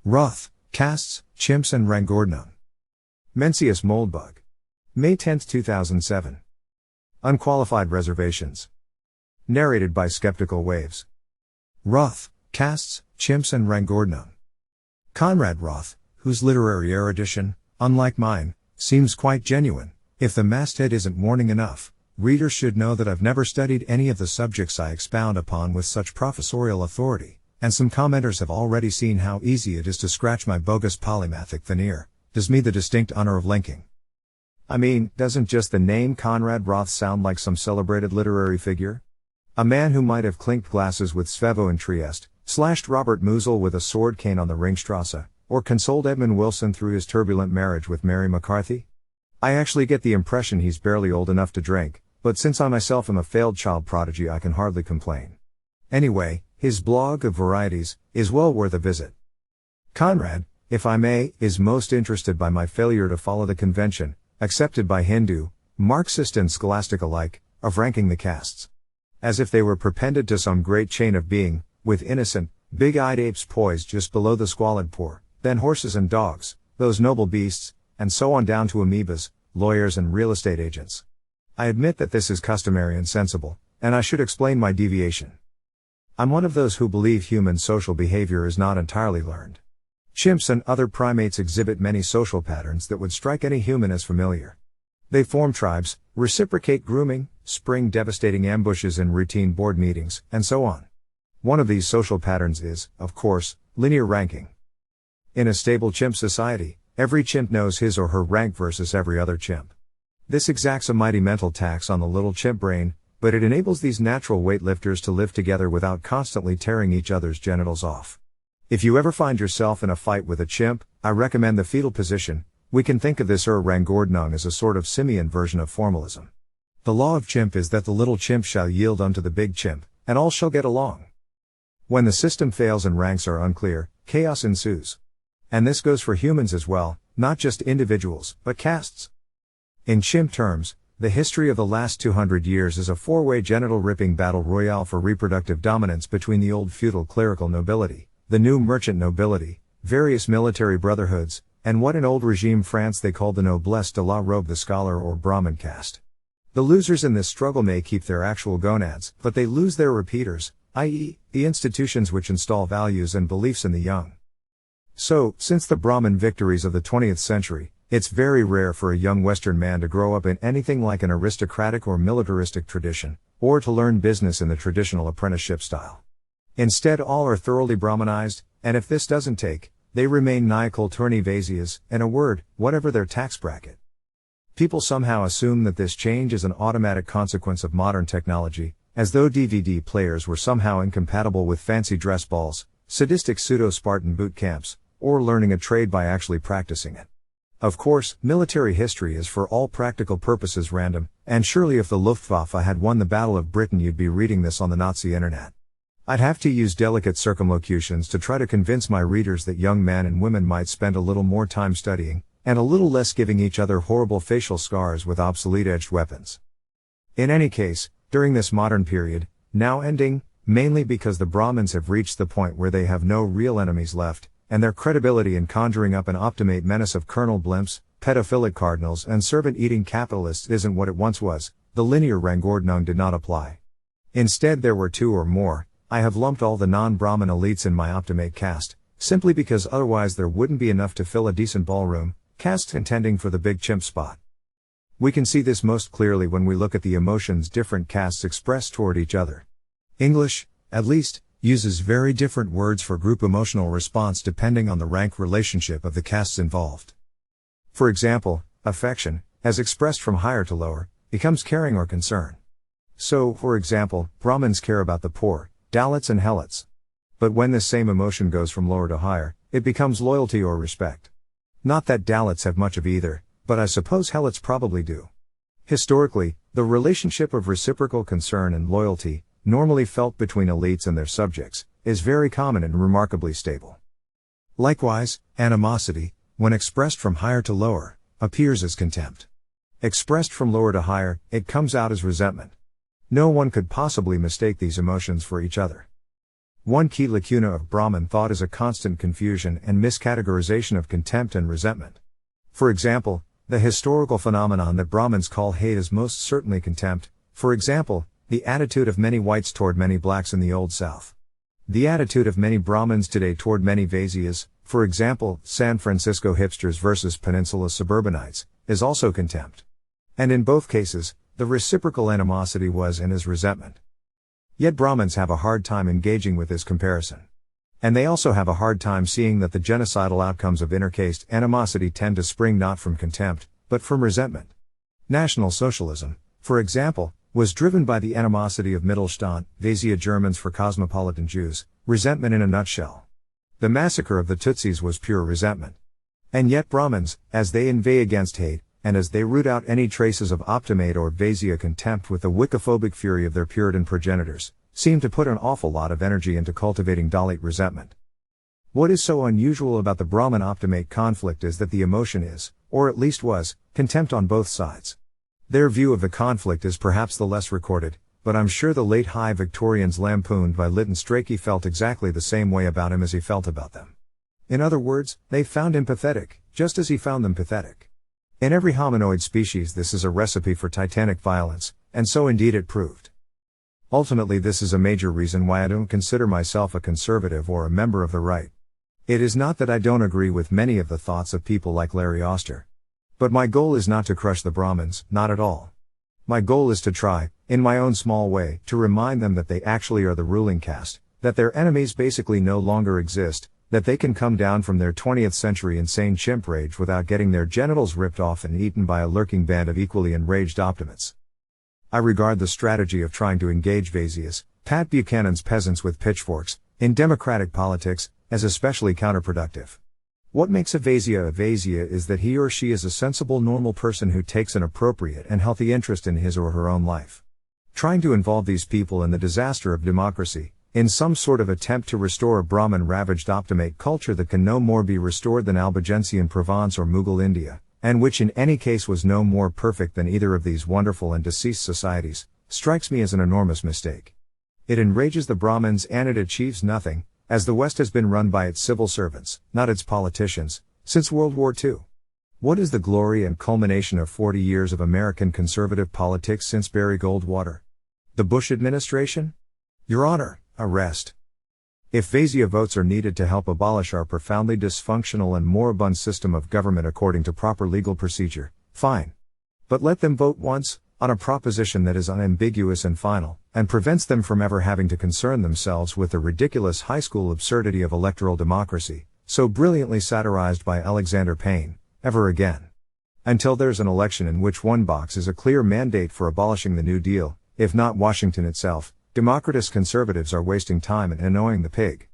Roth, Castes, Chimps and Rangordnung. Mencius Moldbug. May 10, 2007. Unqualified Reservations. Narrated by Skeptical Waves. Roth, Castes, Chimps and Rangordnung. Conrad Roth, whose literary erudition, unlike mine, seems quite genuine. If the masthead isn't warning enough, readers should know that I've never studied any of the subjects I expound upon with such professorial authority, and some commenters have already seen how easy it is to scratch my bogus polymathic veneer. Does me the distinct honor of linking. I mean, doesn't just the name Conrad Roth sound like some celebrated literary figure? A man who might have clinked glasses with Svevo in Trieste, slashed Robert Musil with a sword cane on the Ringstrasse, or consoled Edmund Wilson through his turbulent marriage with Mary McCarthy? I actually get the impression he's barely old enough to drink, but since I myself am a failed child prodigy I can hardly complain. Anyway, his blog of varieties is well worth a visit. Conrad, if I may, is most interested by my failure to follow the convention, accepted by Hindu, Marxist and scholastic alike, of ranking the castes. As if they were perpended to some great chain of being, with innocent, big-eyed apes poised just below the squalid poor, then horses and dogs, those noble beasts, and so on down to amoebas, lawyers and real estate agents. I admit that this is customary and sensible, and I should explain my deviation. I'm one of those who believe human social behavior is not entirely learned. Chimps and other primates exhibit many social patterns that would strike any human as familiar. They form tribes, reciprocate grooming, spring devastating ambushes in routine board meetings, and so on. One of these social patterns is, of course, linear ranking. In a stable chimp society, every chimp knows his or her rank versus every other chimp. This exacts a mighty mental tax on the little chimp brain, but it enables these natural weightlifters to live together without constantly tearing each other's genitals off. If you ever find yourself in a fight with a chimp, I recommend the fetal position. We can think of this Rangordnung as a sort of simian version of formalism. The law of chimp is that the little chimp shall yield unto the big chimp, and all shall get along. When the system fails and ranks are unclear, chaos ensues. And this goes for humans as well, not just individuals, but castes. In chimp terms, the history of the last 200 years is a four-way genital-ripping battle royale for reproductive dominance between the old feudal clerical nobility, the new merchant nobility, various military brotherhoods, and what in old regime France they called the noblesse de la robe, the scholar or Brahmin caste. The losers in this struggle may keep their actual gonads, but they lose their repeaters, i.e., the institutions which install values and beliefs in the young. So, since the Brahmin victories of the 20th century, it's very rare for a young Western man to grow up in anything like an aristocratic or militaristic tradition, or to learn business in the traditional apprenticeship style. Instead, all are thoroughly Brahmanized, and if this doesn't take, they remain Nyakulturni Vaisias, in a word, whatever their tax bracket. People somehow assume that this change is an automatic consequence of modern technology, as though DVD players were somehow incompatible with fancy dress balls, sadistic pseudo-Spartan boot camps, or learning a trade by actually practicing it. Of course, military history is for all practical purposes random, and surely if the Luftwaffe had won the Battle of Britain you'd be reading this on the Nazi internet. I'd have to use delicate circumlocutions to try to convince my readers that young men and women might spend a little more time studying, and a little less giving each other horrible facial scars with obsolete-edged weapons. In any case, during this modern period, now ending, mainly because the Brahmins have reached the point where they have no real enemies left, and their credibility in conjuring up an optimate menace of colonel blimps, pedophilic cardinals and servant-eating capitalists isn't what it once was, the linear Rangordnung did not apply. Instead there were two or more. I have lumped all the non-Brahmin elites in my optimate caste, simply because otherwise there wouldn't be enough to fill a decent ballroom, castes contending for the big chimp spot. We can see this most clearly when we look at the emotions different castes express toward each other. English, at least, uses very different words for group emotional response depending on the rank relationship of the castes involved. For example, affection, as expressed from higher to lower, becomes caring or concern. So, for example, Brahmins care about the poor, Dalits and Helots. But when this same emotion goes from lower to higher, it becomes loyalty or respect. Not that Dalits have much of either, but I suppose Helots probably do. Historically, the relationship of reciprocal concern and loyalty, normally felt between elites and their subjects, is very common and remarkably stable. Likewise, animosity, when expressed from higher to lower, appears as contempt. Expressed from lower to higher, it comes out as resentment. No one could possibly mistake these emotions for each other. One key lacuna of Brahmin thought is a constant confusion and miscategorization of contempt and resentment. For example, the historical phenomenon that Brahmins call hate is most certainly contempt, for example, the attitude of many whites toward many blacks in the Old South. The attitude of many Brahmins today toward many Vaisyas, for example, San Francisco hipsters versus Peninsula suburbanites, is also contempt. And in both cases, the reciprocal animosity was and is resentment. Yet Brahmins have a hard time engaging with this comparison. And they also have a hard time seeing that the genocidal outcomes of intercaste animosity tend to spring not from contempt, but from resentment. National Socialism, for example, was driven by the animosity of Mittelstand, Vaisya Germans for cosmopolitan Jews, resentment in a nutshell. The massacre of the Tutsis was pure resentment. And yet Brahmins, as they inveigh against hate, and as they root out any traces of optimate or Vaisya contempt with the wikiphobic fury of their Puritan progenitors, seem to put an awful lot of energy into cultivating Dalit resentment. What is so unusual about the Brahmin-optimate conflict is that the emotion is, or at least was, contempt on both sides. Their view of the conflict is perhaps the less recorded, but I'm sure the late High Victorians lampooned by Lytton Strachey felt exactly the same way about him as he felt about them. In other words, they found him pathetic, just as he found them pathetic. In every hominoid species this is a recipe for titanic violence, and so indeed it proved. Ultimately this is a major reason why I don't consider myself a conservative or a member of the right. It is not that I don't agree with many of the thoughts of people like Larry Oster. But my goal is not to crush the Brahmins, not at all. My goal is to try, in my own small way, to remind them that they actually are the ruling caste, that their enemies basically no longer exist, that they can come down from their 20th century insane chimp rage without getting their genitals ripped off and eaten by a lurking band of equally enraged optimates. I regard the strategy of trying to engage Vaisyas, Pat Buchanan's peasants with pitchforks, in democratic politics, as especially counterproductive. What makes a Vaisya is that he or she is a sensible normal person who takes an appropriate and healthy interest in his or her own life. Trying to involve these people in the disaster of democracy, in some sort of attempt to restore a Brahmin-ravaged optimate culture that can no more be restored than Albigensian Provence or Mughal India, and which in any case was no more perfect than either of these wonderful and deceased societies, strikes me as an enormous mistake. It enrages the Brahmins and it achieves nothing, as the West has been run by its civil servants, not its politicians, since World War II. What is the glory and culmination of 40 years of American conservative politics since Barry Goldwater? The Bush administration? Your Honor, arrest. If Vaisya votes are needed to help abolish our profoundly dysfunctional and moribund system of government according to proper legal procedure, fine. But let them vote once, on a proposition that is unambiguous and final, and prevents them from ever having to concern themselves with the ridiculous high school absurdity of electoral democracy, so brilliantly satirized by Alexander Payne, ever again. Until there's an election in which one box is a clear mandate for abolishing the New Deal, if not Washington itself, Democratist conservatives are wasting time and annoying the pig.